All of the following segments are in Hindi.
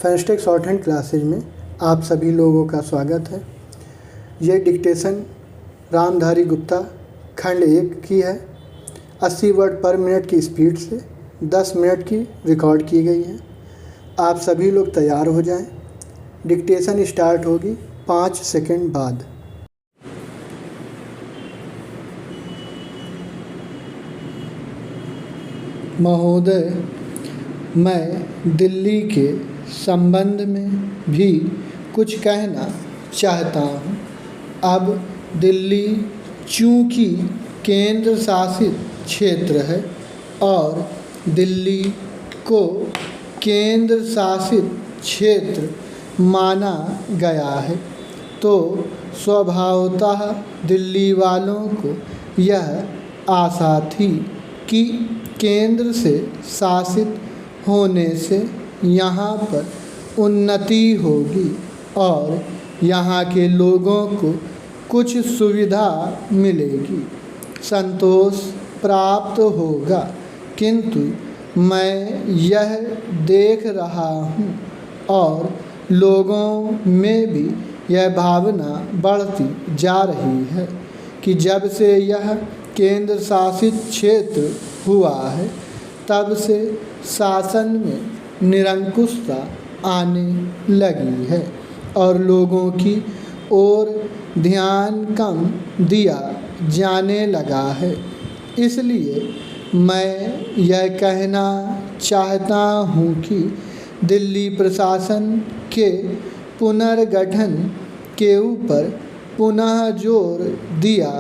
फैंस्टेक शॉर्ट हैंड क्लासेज में आप सभी लोगों का स्वागत है। ये डिक्टेशन रामधारी गुप्ता खंड 1 की है। 80 वर्ड पर मिनट की स्पीड से 10 मिनट की रिकॉर्ड की गई है। आप सभी लोग तैयार हो जाएं। डिक्टेशन स्टार्ट होगी 5 सेकंड बाद। महोदय, मैं दिल्ली के संबंध में भी कुछ कहना चाहता हूँ। अब दिल्ली चूँकि केंद्र शासित क्षेत्र है और दिल्ली को केंद्र शासित क्षेत्र माना गया है, तो स्वभावतः दिल्ली वालों को यह आशा थी कि केंद्र से शासित होने से यहाँ पर उन्नति होगी और यहाँ के लोगों को कुछ सुविधा मिलेगी, संतोष प्राप्त होगा। किंतु मैं यह देख रहा हूँ और लोगों में भी यह भावना बढ़ती जा रही है कि जब से यह केंद्र शासित क्षेत्र हुआ है, तब से शासन में निरंकुशता आने लगी है और लोगों की ओर ध्यान कम दिया जाने लगा है। इसलिए मैं यह कहना चाहता हूँ कि दिल्ली प्रशासन के पुनर्गठन के ऊपर पुनः जोर दिया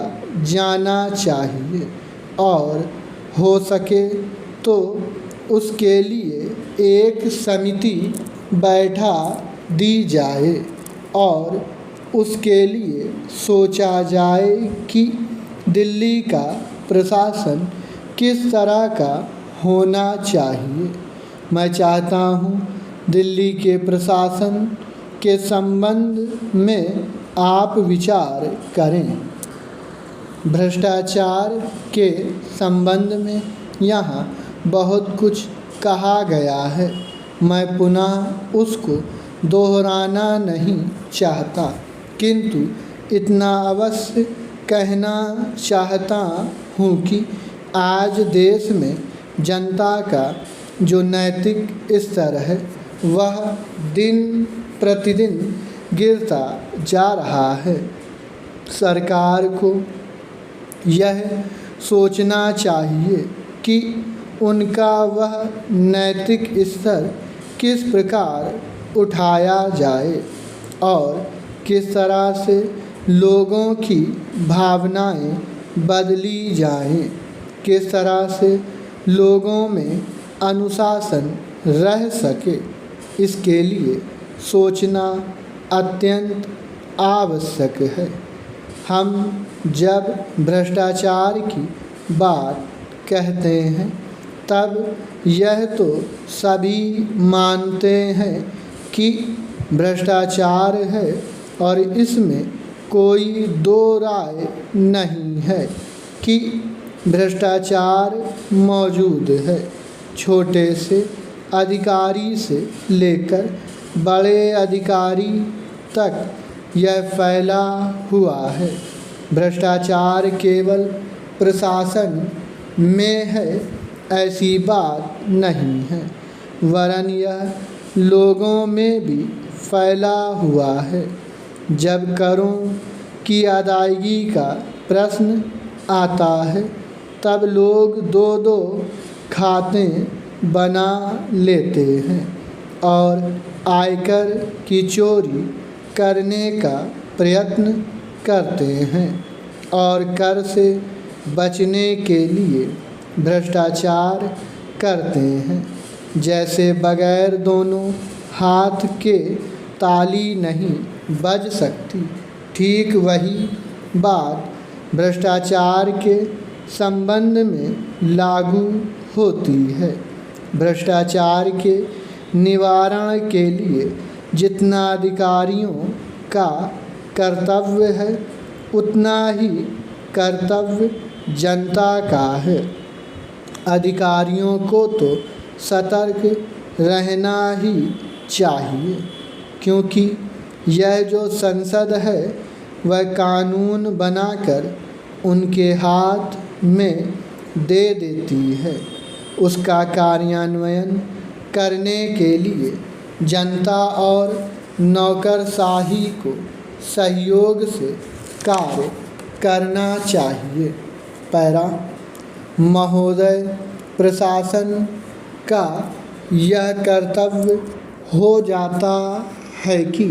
जाना चाहिए और हो सके तो उसके लिए एक समिति बैठा दी जाए और उसके लिए सोचा जाए कि दिल्ली का प्रशासन किस तरह का होना चाहिए। मैं चाहता हूँ दिल्ली के प्रशासन के संबंध में आप विचार करें। भ्रष्टाचार के संबंध में यहाँ बहुत कुछ कहा गया है। मैं पुनः उसको दोहराना नहीं चाहता, किंतु इतना अवश्य कहना चाहता हूँ कि आज देश में जनता का जो नैतिक स्तर है, वह दिन प्रतिदिन गिरता जा रहा है। सरकार को यह सोचना चाहिए कि उनका वह नैतिक स्तर किस प्रकार उठाया जाए और किस तरह से लोगों की भावनाएं बदली जाएं, किस तरह से लोगों में अनुशासन रह सके। इसके लिए सोचना अत्यंत आवश्यक है। हम जब भ्रष्टाचार की बात कहते हैं, तब यह तो सभी मानते हैं कि भ्रष्टाचार है और इसमें कोई दो राय नहीं है कि भ्रष्टाचार मौजूद है। छोटे से अधिकारी से लेकर बड़े अधिकारी तक यह फैला हुआ है। भ्रष्टाचार केवल प्रशासन में है ऐसी बात नहीं है, वरन यह लोगों में भी फैला हुआ है। जब करों की अदायगी का प्रश्न आता है, तब लोग दो दो खाते बना लेते हैं और आयकर की चोरी करने का प्रयत्न करते हैं और कर से बचने के लिए भ्रष्टाचार करते हैं। जैसे बगैर दोनों हाथ के ताली नहीं बज सकती, ठीक वही बात भ्रष्टाचार के संबंध में लागू होती है। भ्रष्टाचार के निवारण के लिए जितना अधिकारियों का कर्तव्य है, उतना ही कर्तव्य जनता का है। अधिकारियों को तो सतर्क रहना ही चाहिए, क्योंकि यह जो संसद है वह कानून बनाकर उनके हाथ में दे देती है। उसका कार्यान्वयन करने के लिए जनता और नौकरशाही को सहयोग से कार्य करना चाहिए। पैरा महोदय, प्रशासन का यह कर्तव्य हो जाता है कि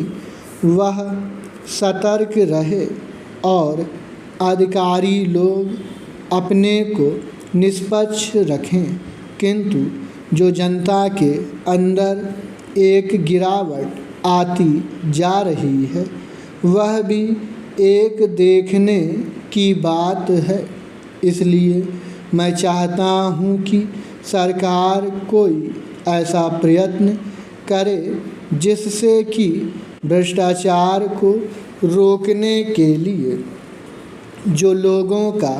वह सतर्क रहे और अधिकारी लोग अपने को निष्पक्ष रखें, किंतु जो जनता के अंदर एक गिरावट आती जा रही है वह भी एक देखने की बात है। इसलिए मैं चाहता हूँ कि सरकार कोई ऐसा प्रयत्न करे जिससे कि भ्रष्टाचार को रोकने के लिए जो लोगों का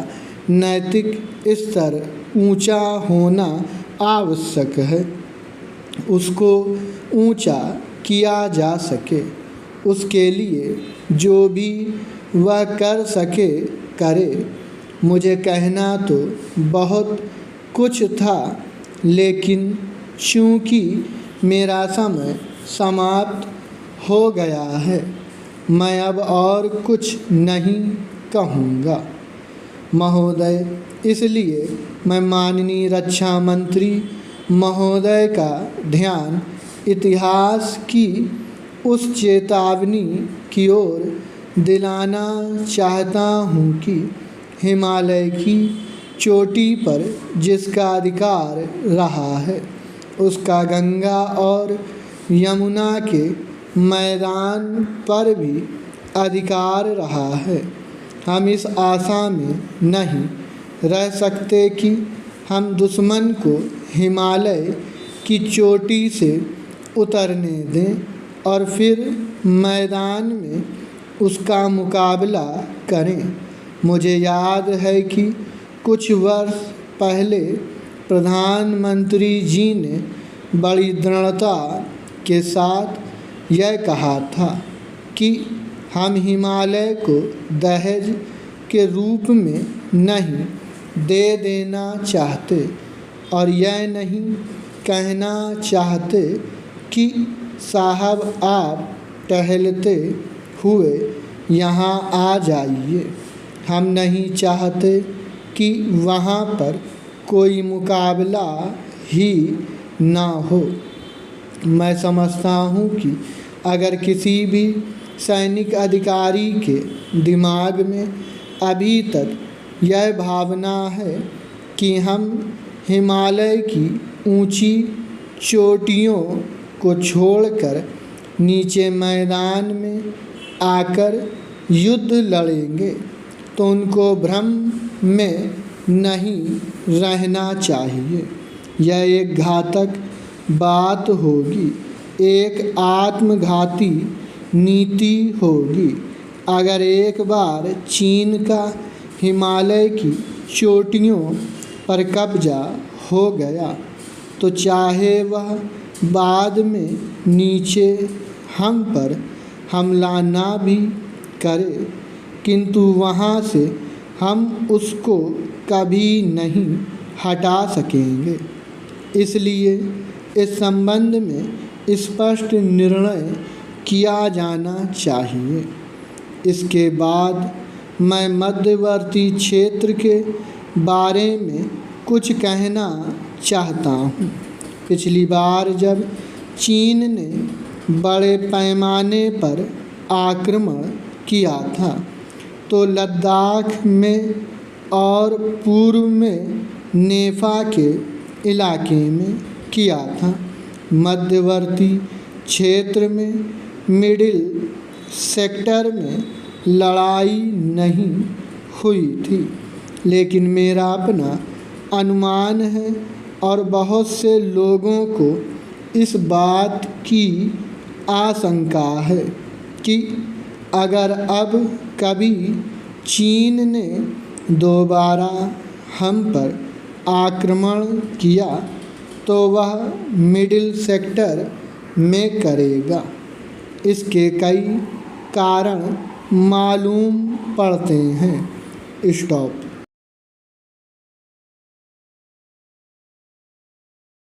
नैतिक स्तर ऊंचा होना आवश्यक है उसको ऊंचा किया जा सके। उसके लिए जो भी वह कर सके करे। मुझे कहना तो बहुत कुछ था, लेकिन चूँकि मेरा समय समाप्त हो गया है, मैं अब और कुछ नहीं कहूँगा महोदय। इसलिए मैं माननीय रक्षा मंत्री महोदय का ध्यान इतिहास की उस चेतावनी की ओर दिलाना चाहता हूँ कि हिमालय की चोटी पर जिसका अधिकार रहा है उसका गंगा और यमुना के मैदान पर भी अधिकार रहा है। हम इस आशा में नहीं रह सकते कि हम दुश्मन को हिमालय की चोटी से उतरने दें और फिर मैदान में उसका मुकाबला करें। मुझे याद है कि कुछ वर्ष पहले प्रधानमंत्री जी ने बड़ी दृढ़ता के साथ यह कहा था कि हम हिमालय को दहेज के रूप में नहीं दे देना चाहते और यह नहीं कहना चाहते कि साहब आप टहलते हुए यहाँ आ जाइए। हम नहीं चाहते कि वहाँ पर कोई मुकाबला ही ना हो। मैं समझता हूँ कि अगर किसी भी सैनिक अधिकारी के दिमाग में अभी तक यह भावना है कि हम हिमालय की ऊंची चोटियों को छोड़कर नीचे मैदान में आकर युद्ध लड़ेंगे तो उनको भ्रम में नहीं रहना चाहिए। यह एक घातक बात होगी, एक आत्मघाती नीति होगी। अगर एक बार चीन का हिमालय की चोटियों पर कब्जा हो गया तो चाहे वह बाद में नीचे हम पर हमला ना भी करे, किंतु वहाँ से हम उसको कभी नहीं हटा सकेंगे। इसलिए इस संबंध में स्पष्ट निर्णय किया जाना चाहिए। इसके बाद मैं मध्यवर्ती क्षेत्र के बारे में कुछ कहना चाहता हूँ। पिछली बार जब चीन ने बड़े पैमाने पर आक्रमण किया था तो लद्दाख में और पूर्व में नेफा के इलाके में किया था। मध्यवर्ती क्षेत्र में मिडिल सेक्टर में लड़ाई नहीं हुई थी, लेकिन मेरा अपना अनुमान है और बहुत से लोगों को इस बात की आशंका है कि अगर अब कभी चीन ने दोबारा हम पर आक्रमण किया तो वह मिडिल सेक्टर में करेगा। इसके कई कारण मालूम पड़ते हैं। स्टॉप।